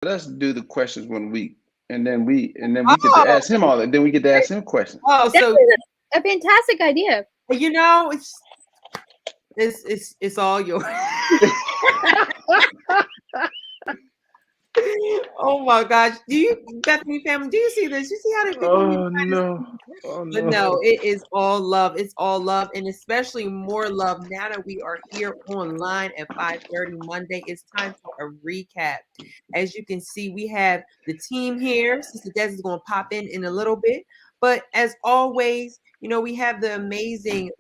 let us do the questions 1 week, and then we get to Oh, ask him all that. Then we get to ask him questions. oh, That so was a fantastic idea. you know, it's all yours. Oh my gosh. Do you, Bethany family, do you see this? You see how the people be Oh behind the no. scenes? Oh But no. no, it is all love. It's all love, and especially more love now that we are here online at 5:30 Monday. It's time for a recap. As you can see, we have the team here. Sister Des is going to pop in a little bit, but as always, we have the amazing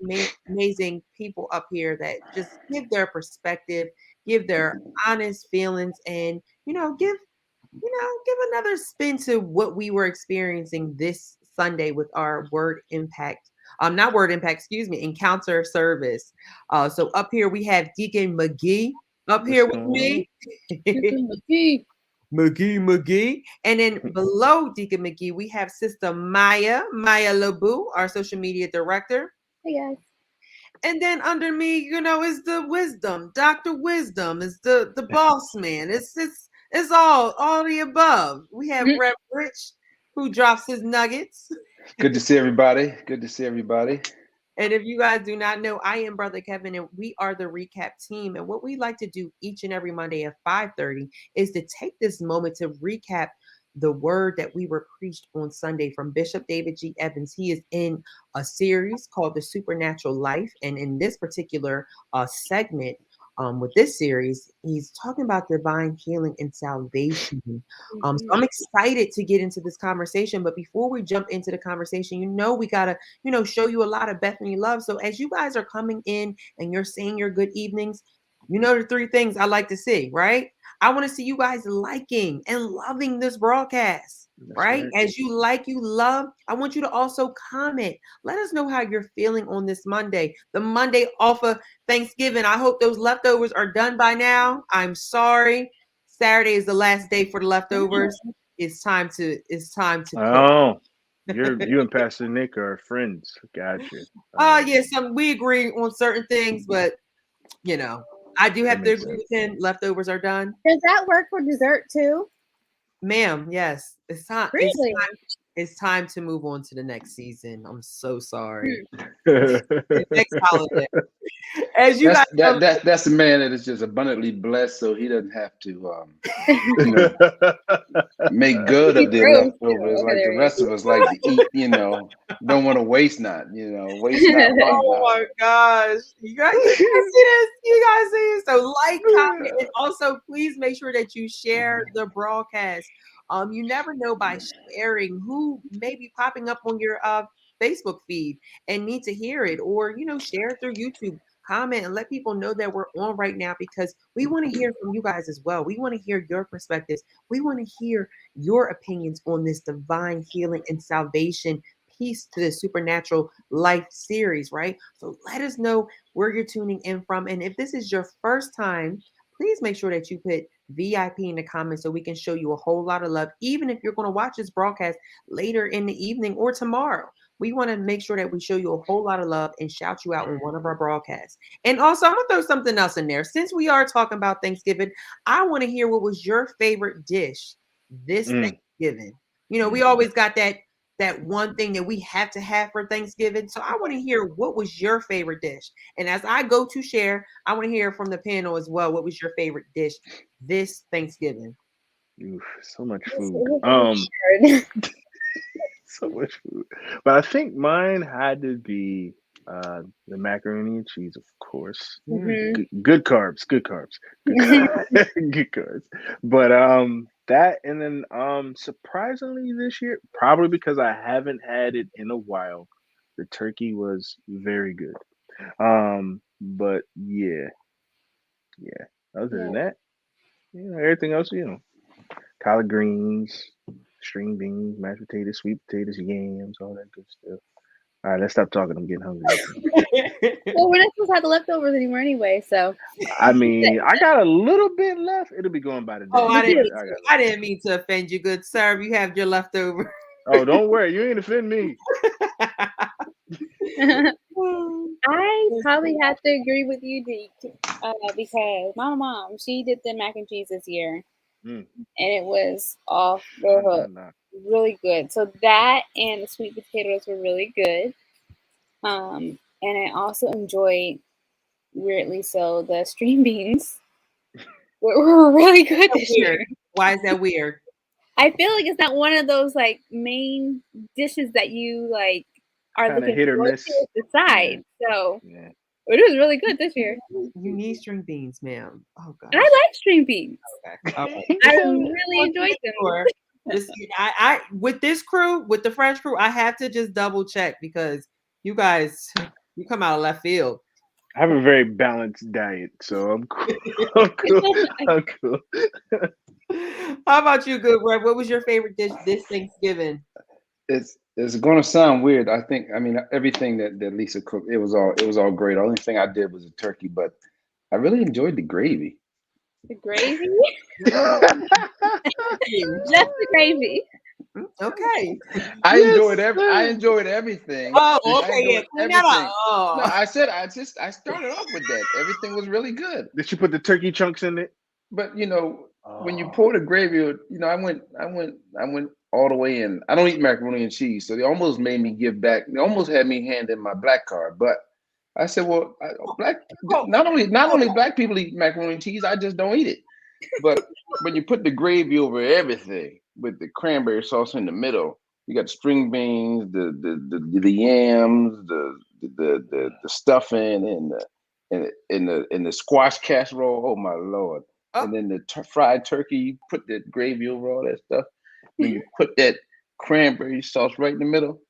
people up here that just give their perspective, give their honest feelings, and give another spin to what we were experiencing this Sunday with our word impact. Not word impact, excuse me, encounter service. So up here we have Deacon McGee up What's here with going on? me. McGee. And then below Deacon McGee, we have Sister Maya Labu, our social media director. Hey guys. And then under me, is the wisdom, Dr. Wisdom, is the boss man. It's all the above. We have Rev Rich, who drops his nuggets. Good to see everybody. Good to see everybody. And if you guys do not know, I am Brother Kevin, and we are the recap team. And what we like to do each and every Monday at 5:30 is to take this moment to recap the word that we were preached on Sunday from Bishop David G. Evans. He is in a series called The Supernatural Life. And in this particular segment, with this series, he's talking about divine healing and salvation. So I'm excited to get into this conversation. But before we jump into the conversation, we got to, show you a lot of Bethany love. So as you guys are coming in and you're saying your good evenings, the three things I like to see, right? I want to see you guys liking and loving this broadcast. Right? As you love, I want you to also comment. Let us know how you're feeling on this Monday, the Monday off of Thanksgiving. I hope those leftovers are done by now. I'm sorry. Saturday is the last day for the leftovers. It's time to cook. Oh, you and Pastor Nick are friends. Gotcha. Yes, we agree on certain things, but I do have to agree with him. Leftovers are done. Does that work for dessert too? Ma'am, yes. It's time. Really? It's time to move on to the next season. I'm so sorry. That's Next holiday. As you guys know, That's the man that is just abundantly blessed, so he doesn't have to make good of the leftovers like the rest of us like to eat. Don't want to waste not. Waste not. Oh my gosh. You guys see this? You guys see this? So like, comment, and also please make sure that you share the broadcast. You never know by sharing who may be popping up on your Facebook feed and need to hear it, or share it through YouTube. Comment and let people know that we're on right now, because we want to hear from you guys as well. We want to hear your perspectives. We want to hear your opinions on this divine healing and salvation piece to the Supernatural Life series, right? So let us know where you're tuning in from. And if this is your first time, please make sure that you put VIP in the comments so we can show you a whole lot of love, even if you're going to watch this broadcast later in the evening or tomorrow. We want to make sure that we show you a whole lot of love and shout you out on one of our broadcasts. And also, I'm going to throw something else in there. Since we are talking about Thanksgiving, I want to hear what was your favorite dish this Thanksgiving. We always got that one thing that we have to have for Thanksgiving. So I want to hear what was your favorite dish. And as I go to share, I want to hear from the panel as well. What was your favorite dish this Thanksgiving? Oof, so much food. So much food. But I think mine had to be the macaroni and cheese, of course. Good carbs, good carbs. Good carbs. But that, and then surprisingly this year, probably because I haven't had it in a while, the turkey was very good. But yeah. Other than that, everything else, collard greens, string beans, mashed potatoes, sweet potatoes, yams, all that good stuff. All right, let's stop talking. I'm getting hungry. Well, we're not supposed to have the leftovers anymore anyway, so. I mean, I got a little bit left. It'll be going by the day. Oh, I didn't mean to offend you, good sir. You have your leftover. Oh, don't worry. You ain't offend me. I probably have to agree with you, Deke, because my mom, she did the mac and cheese this year. and it was off the hook. Really good. So that and the sweet potatoes were really good. And I also enjoyed, weirdly so, the string beans were really good this year. Why is that weird? I feel like it's not one of those like main dishes that you like are Kinda looking hit or forward miss. to at the side. So Yeah. it was really good this year. You need string beans, ma'am. Oh god. I like string beans. Okay. All right. I really enjoyed them. I with this crew, with the French crew, I have to just double check because you guys, you come out of left field. I have a very balanced diet, so I'm cool. I'm cool. I'm cool. How about you, Good Rev? What was your favorite dish this Thanksgiving? It's gonna sound weird. I mean everything that Lisa cooked, it was all great. The only thing I did was a turkey, but I really enjoyed the gravy. The gravy? Just the gravy. Okay. I enjoyed everything. Oh, okay, yeah. Everything. Oh. No, I started off with that. Everything was really good. Did you put the turkey chunks in it? But when you pour the gravy, I went all the way in. I don't eat macaroni and cheese, so they almost made me give back. They almost had me hand in my black card, but I said, well, not only black people eat macaroni and cheese, I just don't eat it. But when you put the gravy over everything with the cranberry sauce in the middle, you got the string beans, the yams, the stuffing, and the squash casserole. Oh my Lord! And then the fried turkey. You put the gravy over all that stuff. Then you put that cranberry sauce right in the middle.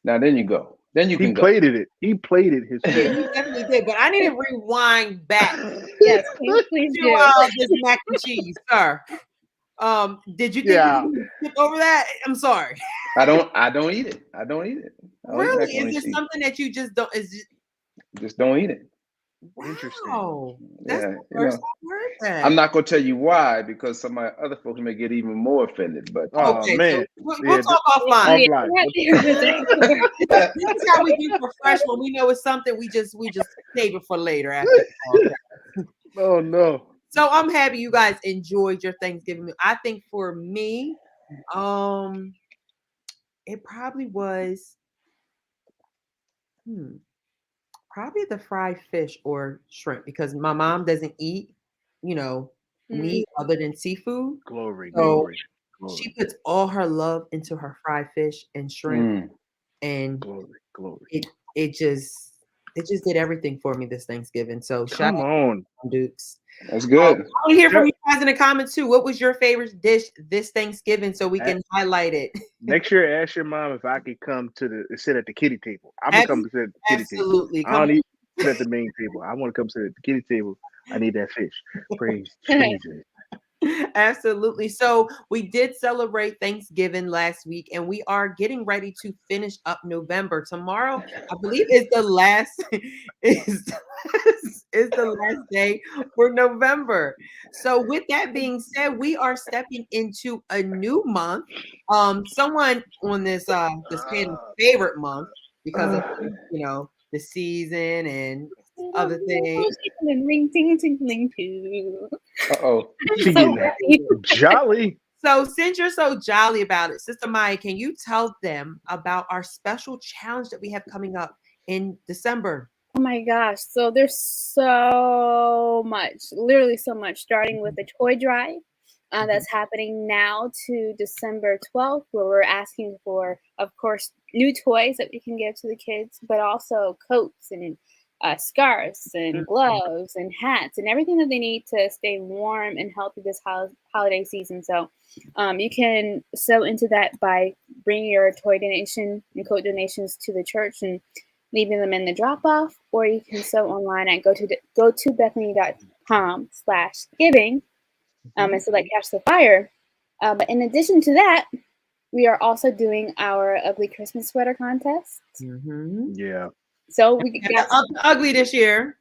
Now then you go. Then you can go. He plated his Yeah, he definitely did, but I need to rewind back. Yes, please do. This mac and cheese, sir. Did you think you skip over that? I'm sorry. I don't eat it. I don't eat it. Really? Is it something that you just don't? Just don't eat it. Wow. Interesting. That's the first I've heard that. I'm not gonna tell you why, because some of my other folks may get even more offended. But okay, man, so we'll talk offline. This is how we do for fresh when we know it's something we just save it for later after. Oh no. So I'm happy you guys enjoyed your Thanksgiving. I think for me, it probably was probably the fried fish or shrimp, because my mom doesn't eat, meat other than seafood. Glory. She puts all her love into her fried fish and shrimp, and glory. It just did everything for me this Thanksgiving. So Come on, Dukes. That's good. I want to hear from you guys in the comments too. What was your favorite dish this Thanksgiving, so we can highlight it? Next year, ask your mom if I could come to sit at the kiddie table. I'm gonna come sit at the kiddie table. Absolutely. I don't need to sit at the main table. I want to come sit at the kiddie table. I need that fish. Praise Jesus. Absolutely. So we did celebrate Thanksgiving last week, and we are getting ready to finish up November. Tomorrow, I believe, is the last is the last day for November. So with that being said, we are stepping into a new month. Someone on this panel's favorite month, because of the season and other things. Ring ting tingling too. Uh-oh. Jolly. So since you're so jolly about it, Sister Maya, can you tell them about our special challenge that we have coming up in December? Oh my gosh. So there's so much, literally so much, starting with the toy drive that's happening now to December 12th, where we're asking for, of course, new toys that we can give to the kids, but also coats and scarves and gloves and hats and everything that they need to stay warm and healthy this holiday season. So you can sew into that by bringing your toy donation and coat donations to the church and leaving them in the drop-off, or you can sew online at gotobethany.com/giving and select Catch the Fire. But in addition to that, we are also doing our ugly Christmas sweater contest. Yeah. So we got ugly this year.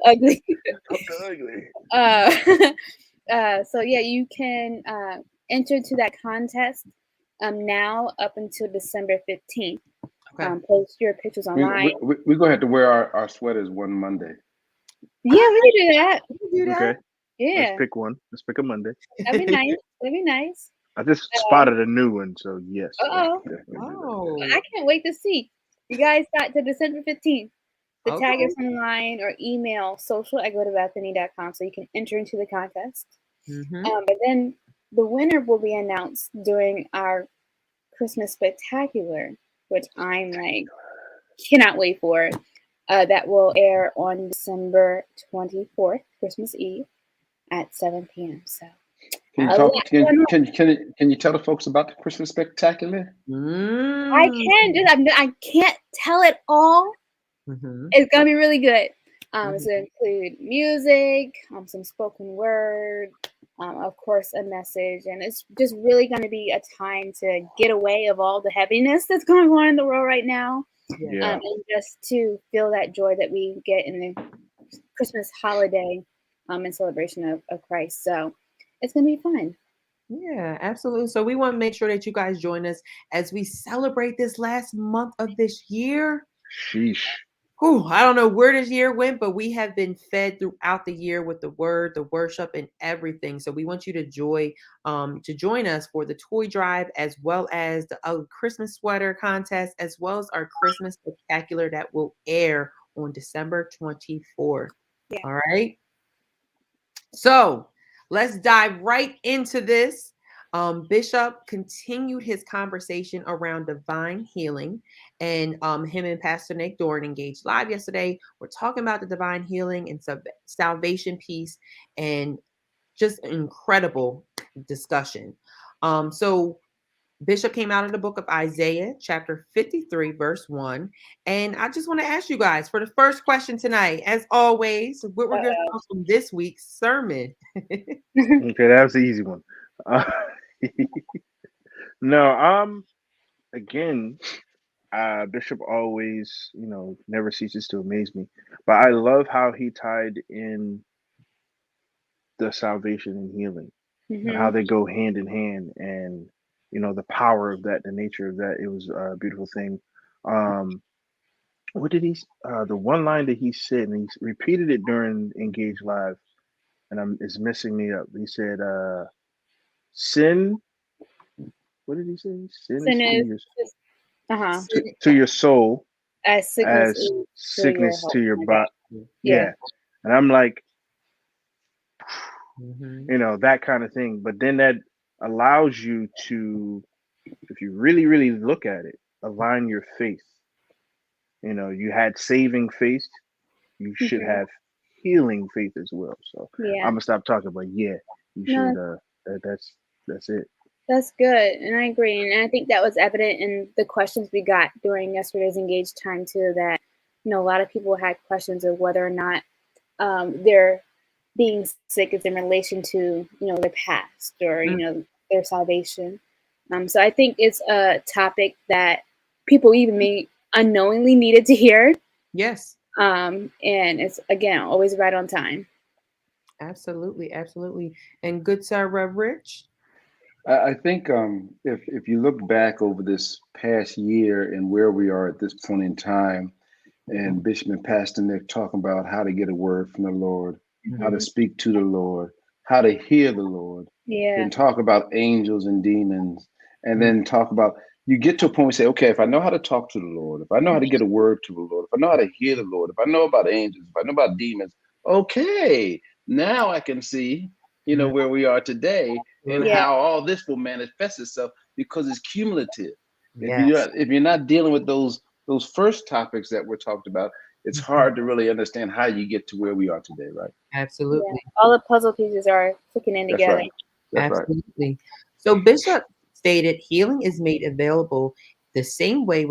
ugly. Ugly. So yeah, you can enter to that contest now up until December 15th. Okay. Post your pictures online. We're gonna have to wear our sweaters one Monday. Yeah, we can do that. We can do that. Okay. Let's Yeah, pick one. Let's pick a Monday. that'd be nice. That'd be nice. I just Um, spotted a new one, so yes, let's uh-oh. definitely do that. Oh, I can't wait to see. You guys got to December 15th to tag okay. us online or email social@gotobethany.com so you can enter into the contest. Mm-hmm. But then the winner will be announced during our Christmas spectacular, which I'm like cannot wait for. That will air on December 24th, Christmas Eve at 7 p.m. So Can you a talk? lot going on. Can you tell the folks about the Christmas spectacular? I Mm. can just I can't tell it all. Mm-hmm. It's gonna be really good. It's Mm-hmm. gonna include music, some spoken word, of course, a message, and it's just really gonna be a time to get away of all the heaviness that's going on in the world right now, Yeah. Yeah. and just to feel that joy that we get in the Christmas holiday, in celebration of Christ. So it's gonna be fun. Yeah, absolutely. So we want to make sure that you guys join us as we celebrate this last month of this year. Sheesh. Whew, I don't know where this year went, but we have been fed throughout the year with the word, the worship, and everything. So we want you to join us for the toy drive, as well as the Christmas sweater contest, as well as our Christmas spectacular that will air on December 24th. Yeah. All right. So let's dive right into this. Bishop continued his conversation around divine healing, and him and Pastor Nick Dorn engaged live yesterday. We're talking about the divine healing and salvation piece, and just incredible discussion. So Bishop came out of the book of Isaiah, chapter 53, verse 1. And I just want to ask you guys for the first question tonight, as always, what were your thoughts on this week's sermon? Okay, that was the easy one. Uh, no, again, Bishop always, never ceases to amaze me. But I love how he tied in the salvation and healing and Hmm. how they go hand in hand, and the power of that, the nature of that. It was a beautiful thing. Um, what did the one line that he said, and he repeated it during Engage Live, and it's messing me up. He said, "Sin." What did he say? Sin is Sin to is, your uh-huh, to your soul as sickness as is to your sickness health. to your My God. body. Yeah. Yeah, and I'm like, Mhm. that kind of thing. But then that allows you to, if you really, really look at it, align your faith. You had saving faith, you should Hmm. have healing faith as well. So I'm Yeah. gonna stop talking, but yeah, you should. No, That's it. that's good, and I agree, and I think that was evident in the questions we got during yesterday's engaged time too. That a lot of people had questions of whether or not their being sick is in relation to their past or Mm. their salvation. So I think it's a topic that people even may unknowingly needed to hear, Yes, and it's again always right on time. absolutely, absolutely. And good sir, Rev Rich. I think if you look back over this past year and where we are at this point in time, and Bishop and Pastor Nick talking about how to get a word from the Lord, how to Hmm. speak to the Lord, how to hear the Lord, Yeah. then talk about angels and demons, and Mhm. then talk about you get to a point where you say, okay, if I know how to talk to the Lord, if I know how to get a word to the Lord, if I know how to hear the Lord, if I know about angels, if I know about demons, okay, now I can see, Mhm. where we are today and Absolutely. Yeah. how all this will manifest itself because it's cumulative. Yes. If you're not dealing with those first topics that were talked about, it's Mhm. hard to really understand how you get to where we are today, right? Yeah. Absolutely. All the puzzle pieces are clicking in That's together. right. That's right. Absolutely. So Bishop stated healing is made available the same way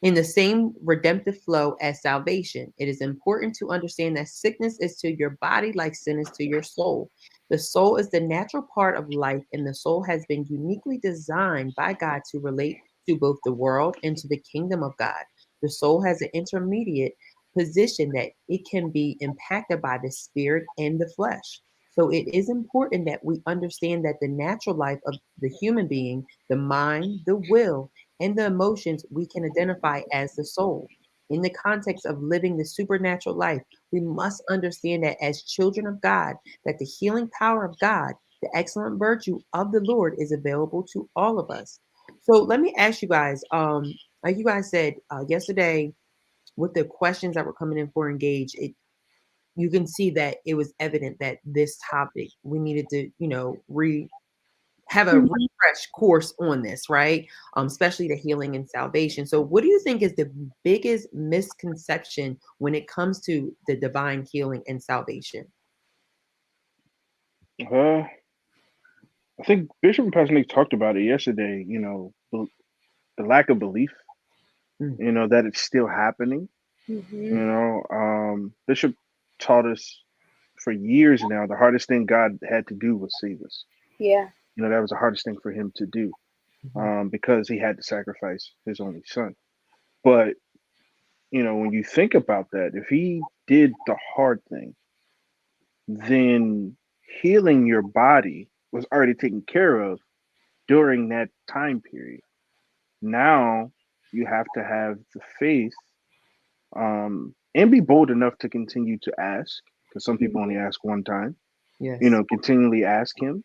in the same redemptive flow as salvation. It is important to understand that sickness is to your body like sin is to your soul. The soul is the natural part of life, and the soul has been uniquely designed by God to relate to both the world and to the kingdom of God. The soul has an intermediate position that it can be impacted by the spirit and the flesh. So it is important that we understand that the natural life of the human being, the mind, the will, and the emotions we can identify as the soul. In the context of living the supernatural life, we must understand that as children of God, that the healing power of God, the excellent virtue of the Lord is available to all of us. So let me ask you guys, like you guys said yesterday, with the questions that were coming in for Engage, you can see that it was evident that this topic we needed to, have a Mhm. refresh course on this, right? Especially the healing and salvation. So, what do you think is the biggest misconception when it comes to the divine healing and salvation? Uh, I think Bishop and Pastor Nick talked about it yesterday. The lack of belief. Mm, That it's still happening. Mhm. Bishop taught us for years now the hardest thing God had to do was save us. Yeah. That was the hardest thing for Him to do, mhm, because He had to sacrifice His only Son. But when you think about that, if He did the hard thing, then healing your body was already taken care of during that time period. Now you have to have the faith, and be bold enough to continue to ask, because some people only Mhm. ask one time. yes. Continually ask Him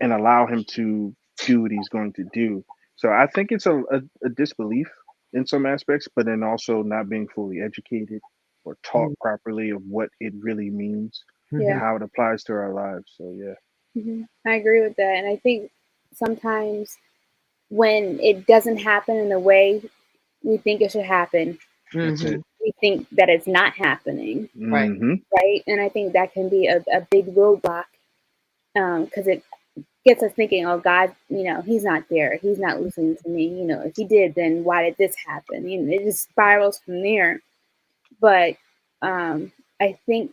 and allow Him to do what He's going to do. So I think it's a disbelief in some aspects, but then also not being fully educated or taught Mm, properly of what it really means and Yeah. mhm, how it applies to our lives. So yeah, I agree with that. And I think sometimes when it doesn't happen in the way we think it should happen, that's it. mhm, we think that it's not happening, right. Hmm. right? And I think that can be a big roadblock, because it gets us thinking, oh, God, He's not there. He's not listening to me. If He did, then why did this happen? It just spirals from there. But I think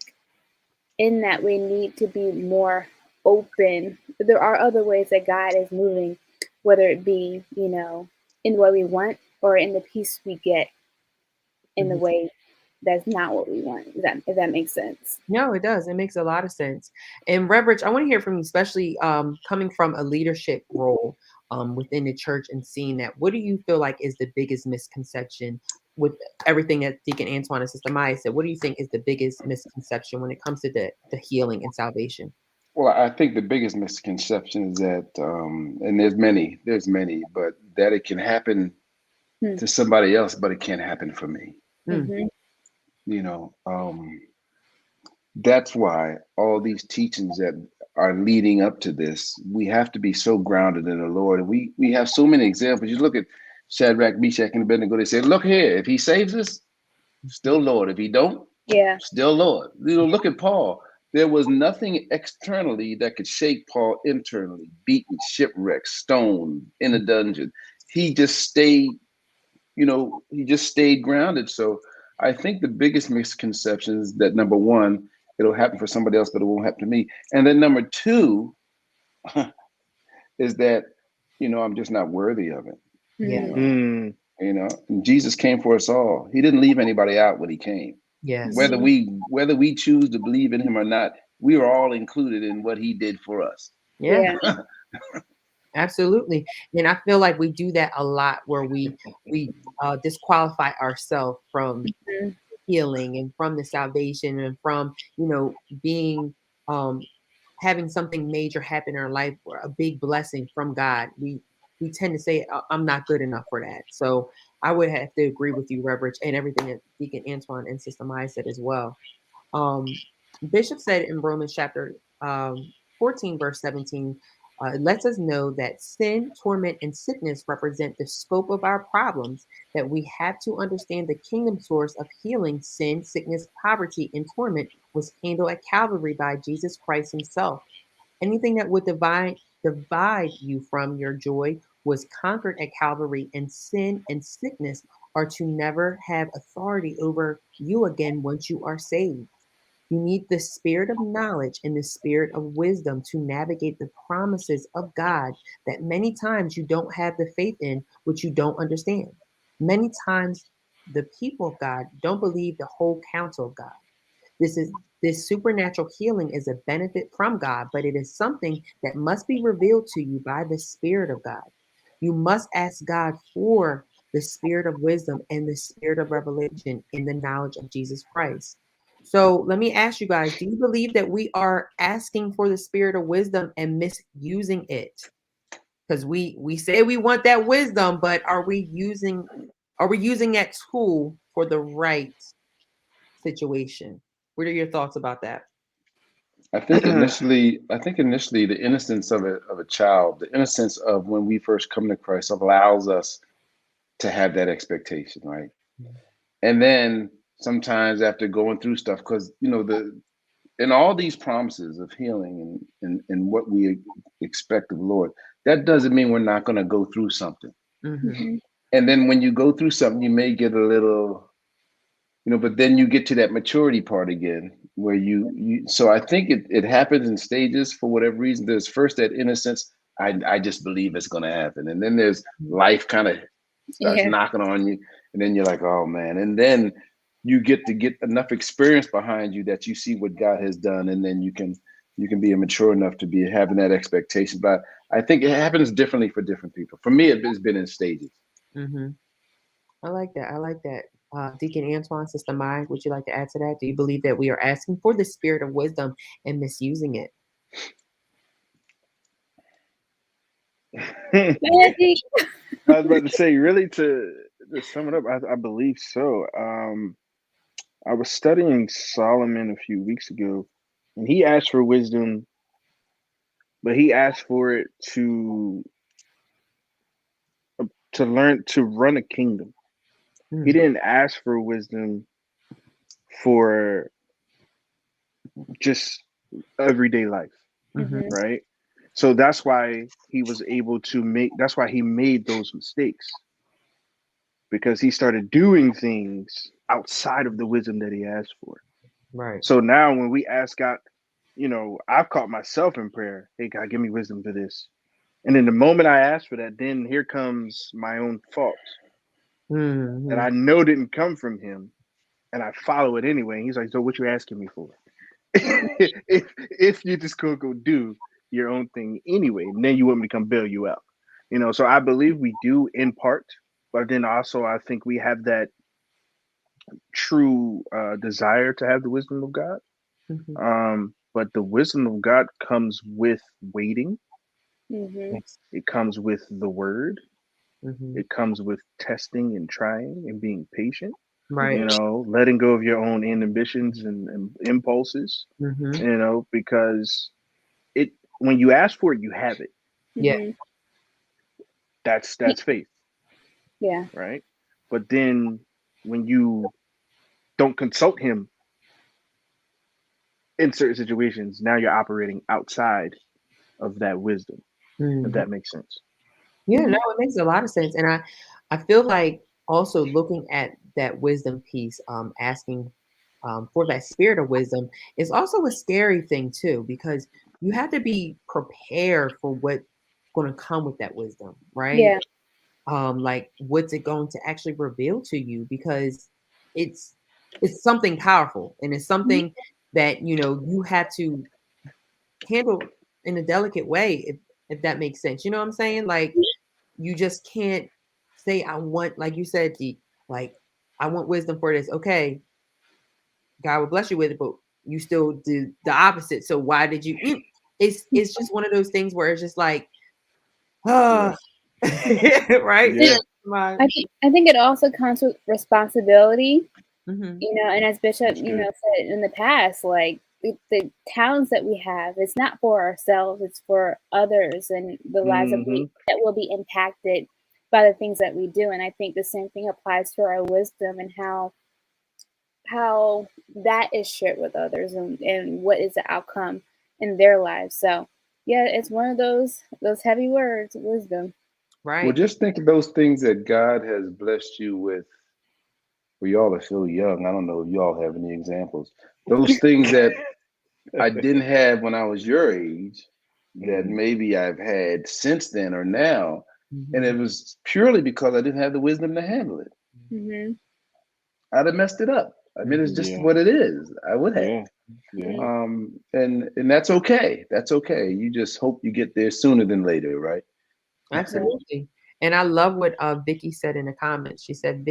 in that we need to be more open. There are other ways that God is moving, whether it be, in what we want or in the peace we get in the Mhm. way that's not what we want. If that makes sense. No, it does. It makes a lot of sense. And Reverend, I want to hear from you, especially coming from a leadership role within the church and seeing that. What do you feel like is the biggest misconception with everything that Deacon Antoine and Sister Maya said? What do you think is the biggest misconception when it comes to the healing and salvation? Well, I think the biggest misconception is that, and there's many, but that it can happen Hmm. to somebody else, but it can't happen for me. Mm, Mm-hmm. You know, that's why all these teachings that are leading up to this, we have to be so grounded in the Lord. And we have so many examples. You look at Shadrach, Meshach, and Abednego. They say, "Look here, if He saves us, still Lord. If He don't, Yeah. still Lord." Look at Paul. There was nothing externally that could shake Paul internally. Beaten, shipwrecked, stoned, in a dungeon. He just stayed. He just stayed grounded. So I think the biggest misconception is that, number one, it'll happen for somebody else, but it won't happen to me. And then number two is that, I'm just not worthy of it. You yeah. Mm. know, Mm. and Jesus came for us all. He didn't leave anybody out when He came. Yes. Whether Mm-hmm. we choose to believe in Him or not, we are all included in what He did for us. Yeah. Yeah. Absolutely. And I feel like we do that a lot where we disqualify ourselves from Mhm. healing and from the salvation and from, being um having something major happen in our life or a big blessing from God. We tend to say, I'm not good enough for that." So I would have to agree with you, Reverend, and everything that Deacon Antoine and Sister Maya said as well. Um, Bishop said in Romans chapter 14, verse 17, it lets us know that sin, torment, and sickness represent the scope of our problems, that we have to understand the kingdom source of healing. Sin, sickness, poverty, and torment was handled at Calvary by Jesus Christ Himself. Anything that would divide you from your joy was conquered at Calvary, and sin and sickness are to never have authority over you again once you are saved. You need the spirit of knowledge and the spirit of wisdom to navigate the promises of God that many times you don't have the faith in, which you don't understand. Many times the people of God don't believe the whole counsel of God. This is this supernatural healing is a benefit from God, but it is something that must be revealed to you by the Spirit of God. You must ask God for the spirit of wisdom and the spirit of revelation in the knowledge of Jesus Christ. So let me ask you guys, do you believe that we are asking for the spirit of wisdom and misusing it? Because we say we want that wisdom, but are we using that tool for the right situation? What are your thoughts about that? I think initially the innocence of a child, the innocence of when we first come to Christ allows us to have that expectation, right? And then sometimes after going through stuff, because and all these promises of healing and what we expect of the Lord, that doesn't mean we're not going to go through something. Mm-hmm. And then when you go through something, you may get a little, but then you get to that maturity part again where you so I think it happens in stages for whatever reason. There's first that innocence. I just believe it's going to happen. And then there's life kind of starts knocking on you. And then you're like, oh man. And then you get to get enough experience behind you that you see what God has done. And then you can be mature enough to be having that expectation. But I think it happens differently for different people. For me, it's been in stages. Mm-hmm. I like that. I like that. Deacon Antoine, Sister Mai, would you like to add to that? Do you believe that we are asking for the spirit of wisdom and misusing it? I was about to say, really, to sum it up, I believe so. I was studying Solomon a few weeks ago, and he asked for wisdom, but he asked for it to learn to run a kingdom. He didn't ask for wisdom for just everyday life, right? So that's why he was able to that's why he made those mistakes, because he started doing things outside of the wisdom that he asked for. Right. So now when we ask God, I've caught myself in prayer, hey, God, give me wisdom for this. And then the moment I ask for that, then here comes my own fault that I know didn't come from him. And I follow it anyway. And he's like, so what you asking me for? if you just could go do your own thing anyway, and then you want me to come bail you out. So I believe we do in part, but then also I think we have that true desire to have the wisdom of God. But the wisdom of God comes with waiting. It comes with the word. It comes with testing and trying and being patient. Right. Letting go of your own ambitions and impulses. Because when you ask for it, you have it. Yeah. That's faith. Yeah. Right. But then when you don't consult him in certain situations, now you're operating outside of that wisdom. If that makes sense. Yeah, no, it makes a lot of sense. And I feel like also looking at that wisdom piece, asking for that spirit of wisdom is also a scary thing too, because you have to be prepared for what's going to come with that wisdom, right? Yeah. Like what's it going to actually reveal to you? Because it's something powerful and it's something that you have to handle in a delicate way, if that makes sense. You know what I'm saying? Like you just can't say I want, like you said, like I want wisdom for this. Okay, God will bless you with it, but you still do the opposite. So why did you? It's just one of those things where it's just like, right? Yeah. I think it also comes with responsibility. Mm-hmm. And as Bishop, said in the past, like the talents that we have, it's not for ourselves, it's for others and the lives that will be impacted by the things that we do. And I think the same thing applies to our wisdom and how that is shared with others and what is the outcome in their lives. So yeah, it's one of those heavy words, wisdom. Right. Well, just think of those things that God has blessed you with. Well, y'all are so young. I don't know if y'all have any examples. Those things that I didn't have when I was your age, that maybe I've had since then or now. And it was purely because I didn't have the wisdom to handle it. I'd have messed it up. I mean, it's just what it is. I would have. And that's okay. That's okay. You just hope you get there sooner than later, right? Absolutely. And I love what Vicky said in the comments. She said,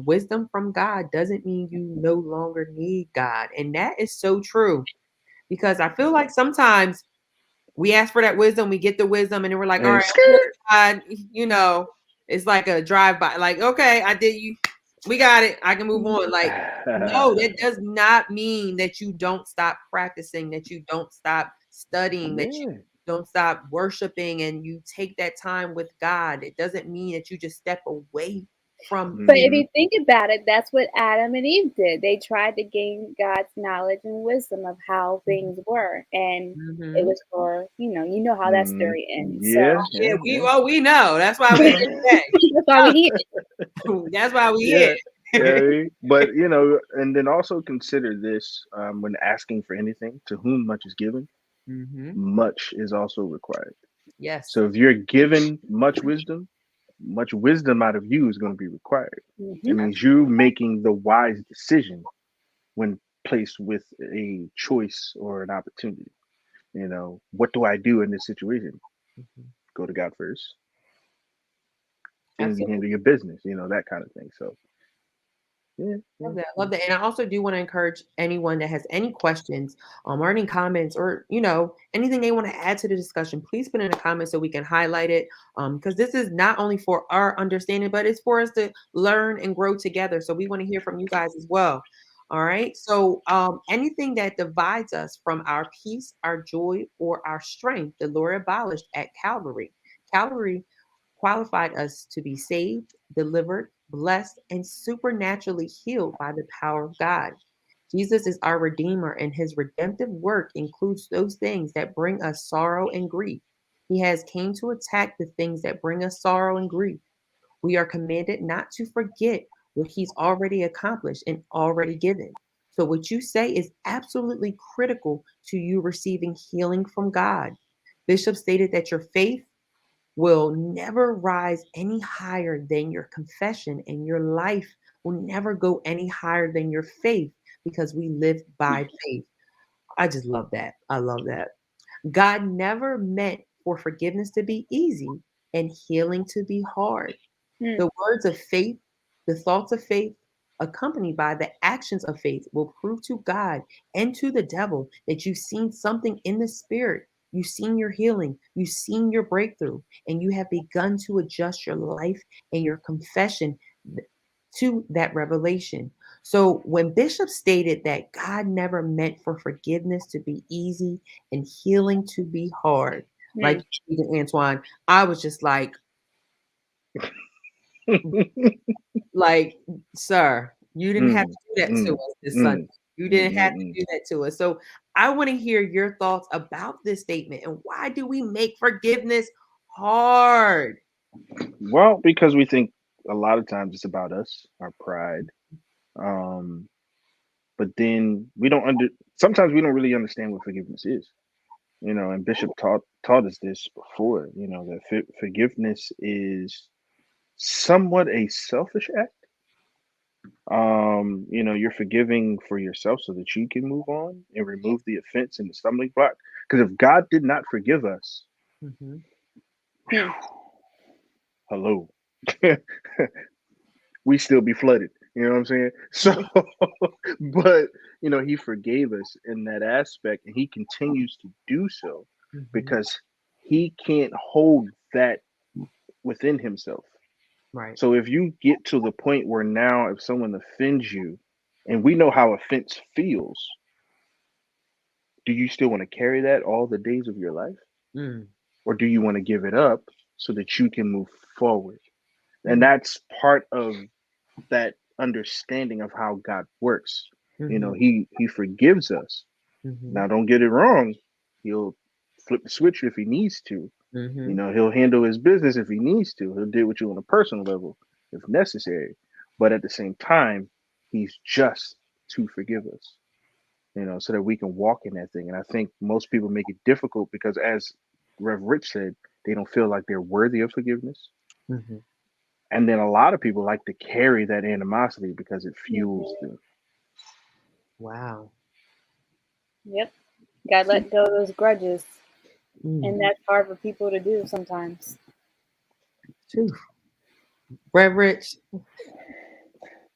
wisdom from God doesn't mean you no longer need God. And that is so true, because I feel like sometimes we ask for that wisdom, we get the wisdom, and then we're like, all And right, God, it's like a drive-by. Like, okay, I did you. We got it. I can move on. Like, no, that does not mean that you don't stop practicing, that you don't stop studying, that you don't stop worshiping, and you take that time with God. It doesn't mean that you just step away from. But if you think about it, that's what Adam and Eve did. They tried to gain God's knowledge and wisdom of how things were, and it was for you know how that story ends. Yeah, So We know. That's why we here today. that's why we here. That's why we here. Yeah, but and then also consider this when asking for anything: to whom much is given, much is also required. Yes. So if you're given much wisdom out of you is going to be required. It means you making the wise decision when placed with a choice or an opportunity. What do I do in this situation? Go to God first. Then you handle your business, that kind of thing. So Love that. And I also do want to encourage anyone that has any questions, or any comments, or anything they want to add to the discussion, please put in the comments so we can highlight it. Because this is not only for our understanding, but it's for us to learn and grow together. So we want to hear from you guys as well. All right. So anything that divides us from our peace, our joy, or our strength, the Lord abolished at Calvary. Calvary qualified us to be saved, delivered, blessed, and supernaturally healed by the power of God. Jesus is our Redeemer, and his redemptive work includes those things that bring us sorrow and grief. He has came to attack the things that bring us sorrow and grief. We are commanded not to forget what he's already accomplished and already given. So what you say is absolutely critical to you receiving healing from God. Bishop stated that your faith will never rise any higher than your confession, and your life will never go any higher than your faith, because we live by faith. I just love that. I love that. God never meant for forgiveness to be easy and healing to be hard. The words of faith, the thoughts of faith, accompanied by the actions of faith, will prove to God and to the devil that you've seen something in the spirit. You've seen your healing, you've seen your breakthrough, and you have begun to adjust your life and your confession to that revelation. So when Bishop stated that God never meant for forgiveness to be easy and healing to be hard, like Antoine, I was just like, sir, you didn't have to do that to us this Sunday. You didn't have to do that to us. So I want to hear your thoughts about this statement, and why do we make forgiveness hard? Well, because we think a lot of times it's about us, our pride. But then sometimes we don't really understand what forgiveness is. And Bishop taught us this before, that forgiveness is somewhat a selfish act. You're forgiving for yourself so that you can move on and remove the offense and the stumbling block. Because if God did not forgive us, hello, we still be flooded. You know what I'm saying? So, but he forgave us in that aspect, and he continues to do so because he can't hold that within himself. Right. So if you get to the point where now if someone offends you, and we know how offense feels, do you still want to carry that all the days of your life? Or do you want to give it up so that you can move forward? And that's part of that understanding of how God works. He forgives us. Now, don't get it wrong. He'll flip the switch if he needs to. He'll handle his business if he needs to. He'll deal with you on a personal level if necessary. But at the same time, he's just to forgive us, so that we can walk in that thing. And I think most people make it difficult because, as Rev Rich said, they don't feel like they're worthy of forgiveness. And then a lot of people like to carry that animosity because it fuels them. Wow. Yep. Gotta let go of those grudges. And that's hard for people to do sometimes. Phew. Rev Rich.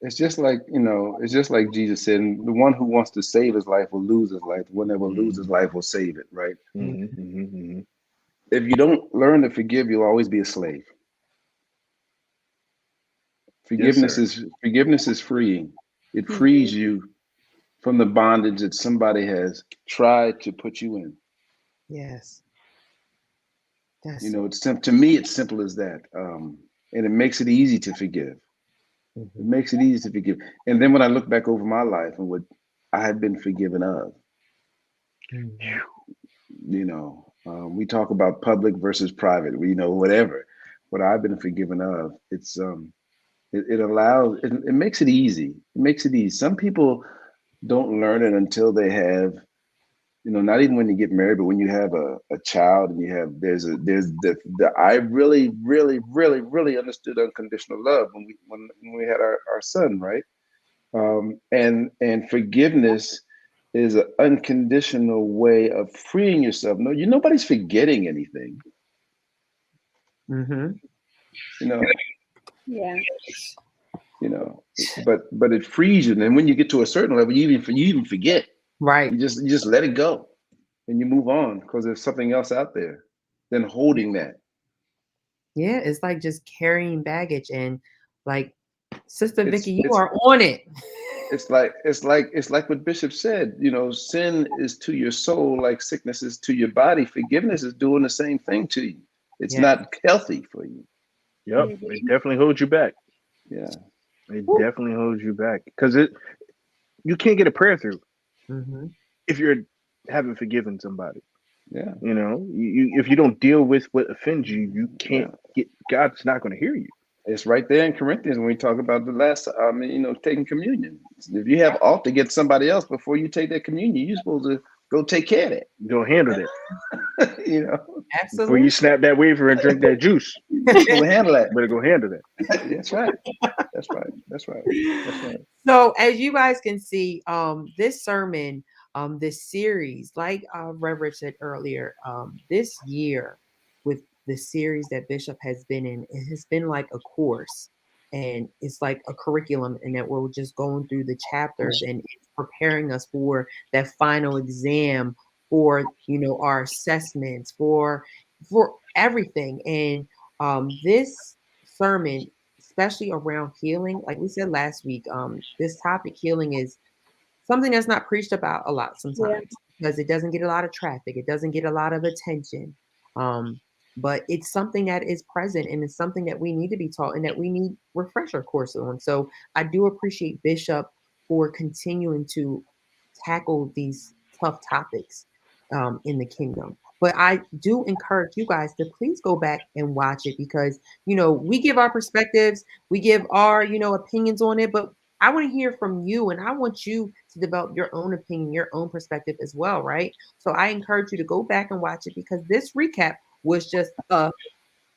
It's just like, it's just like Jesus said, the one who wants to save his life will lose his life. The one that will lose his life will save it, right? If you don't learn to forgive, you'll always be a slave. Yes, sir. Forgiveness is freeing. It frees you from the bondage that somebody has tried to put you in. Yes. It's to me, it's simple as that. And it makes it easy to forgive. It makes it easy to forgive. And then when I look back over my life and what I had been forgiven of, we talk about public versus private, whatever. What I've been forgiven of, it allows, it makes it easy. It makes it easy. Some people don't learn it until they have, not even when you get married, but when you have a child and there's the I really, really, really, really understood unconditional love when we had our son, right? And forgiveness is an unconditional way of freeing yourself. No, nobody's forgetting anything. Mm-hmm. Yeah. But it frees you. And then when you get to a certain level, you even forget. Right. You just let it go and you move on because there's something else out there than holding that. Yeah, it's like just carrying baggage, and like Sister Vicky, you are on it. It's like what Bishop said, sin is to your soul like sickness is to your body. Forgiveness is doing the same thing to you. It's not healthy for you. Yep. It definitely holds you back. Yeah. It definitely holds you back because you can't get a prayer through if you're haven't forgiven somebody. Yeah. You if you don't deal with what offends you, you can't get. God's not going to hear you. It's right there in Corinthians when we talk about the last, taking communion. If you have ought to get somebody else before you take that communion, you're supposed to go take care of it. Go handle it. Absolutely. Before you snap that wafer and drink that juice, go handle that. Better go handle that. That's right. That's right. That's right. That's right. So as you guys can see, this sermon, this series, like Reverend said earlier, this year with the series that Bishop has been in, it has been like a course, and it's like a curriculum, and that we're just going through the chapters, and it's preparing us for that final exam, for our assessments, for everything. And this sermon, especially around healing, like we said last week, this topic, healing, is something that's not preached about a lot sometimes because it doesn't get a lot of traffic, it doesn't get a lot of attention, but it's something that is present, and it's something that we need to be taught and that we need refresher course on. So I do appreciate Bishop for continuing to tackle these tough topics in the kingdom. But I do encourage you guys to please go back and watch it, because we give our perspectives, we give our opinions on it, but I want to hear from you, and I want you to develop your own opinion, your own perspective as well, right? So I encourage you to go back and watch it, because this recap was just a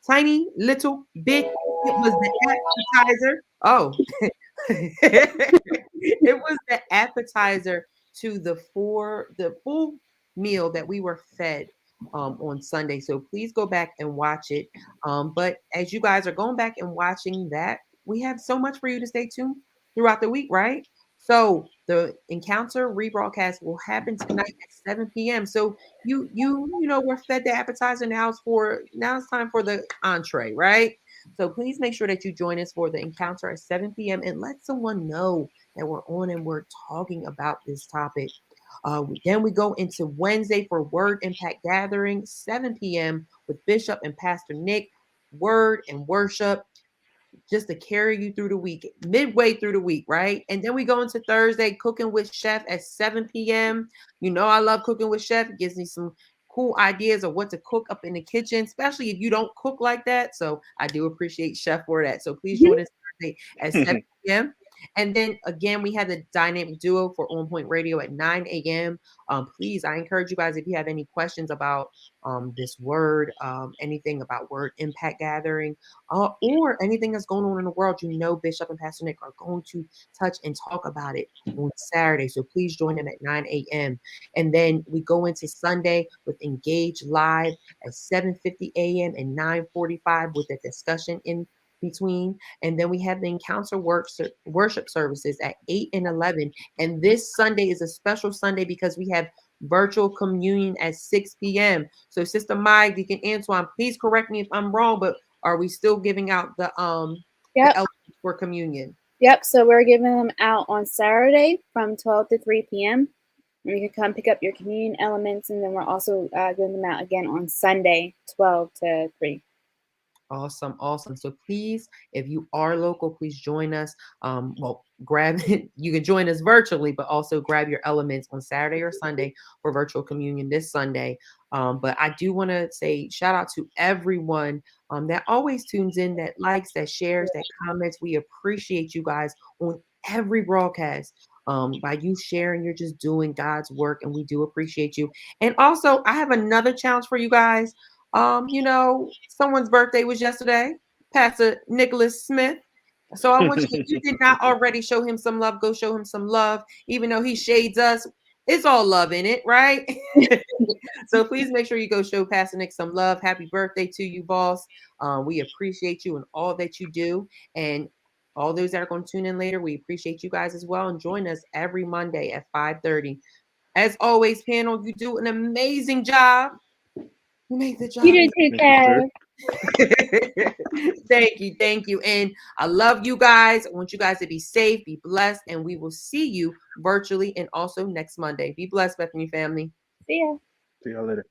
tiny little bit. It was the appetizer. Oh, it was the appetizer to the full meal that we were fed on Sunday. So please go back and watch it. But as you guys are going back and watching that, we have so much for you to stay tuned throughout the week, right? So the encounter rebroadcast will happen tonight at 7 p.m. So we're fed the appetizer. Now it's time for the entree, right? So please make sure that you join us for the encounter at 7 p.m. and let someone know that we're on and we're talking about this topic. Then we go into Wednesday for Word Impact Gathering, 7 p.m. with Bishop and Pastor Nick. Word and worship, just to carry you through the week, midway through the week, right? And then we go into Thursday, Cooking with Chef at 7 p.m. I love Cooking with Chef. It gives me some cool ideas of what to cook up in the kitchen, especially if you don't cook like that. So I do appreciate Chef for that. So please join us Thursday at 7 p.m. And then again, we have the dynamic duo for On Point Radio at 9 a.m. Please, I encourage you guys, if you have any questions about this word, anything about word impact gathering, or anything that's going on in the world, Bishop and Pastor Nick are going to touch and talk about it on Saturday. So please join them at 9 a.m. And then we go into Sunday with Engage Live at 7:50 a.m. and 9:45 with a discussion in between. And then we have the Encounter worship services at 8 and 11. And this Sunday is a special Sunday because we have virtual communion at 6 p.m. So Sister Mai, Deacon Antoine, please correct me if I'm wrong, but are we still giving out the elements for communion? Yep. So we're giving them out on Saturday from 12 to 3 p.m. And you can come pick up your communion elements, and then we're also giving them out again on Sunday, 12 to 3. Awesome, awesome. So please, if you are local, please join us. Grab it. You can join us virtually, but also grab your elements on Saturday or Sunday for virtual communion this Sunday. But I do want to say shout out to everyone that always tunes in, that likes, that shares, that comments. We appreciate you guys on every broadcast. By you sharing, you're just doing God's work, and we do appreciate you. And also, I have another challenge for you guys. Someone's birthday was yesterday, Pastor Nicholas Smith. So I want you, if you did not already show him some love, go show him some love. Even though he shades us, it's all love in it, right? So please make sure you go show Pastor Nick some love. Happy birthday to you, boss. We appreciate you and all that you do. And all those that are going to tune in later, we appreciate you guys as well. And join us every Monday at 5:30. As always, panel, you do an amazing job. You made the job. You do too, Kev. Thank you. And I love you guys. I want you guys to be safe, be blessed, and we will see you virtually and also next Monday. Be blessed, Bethany family. See ya. See y'all later.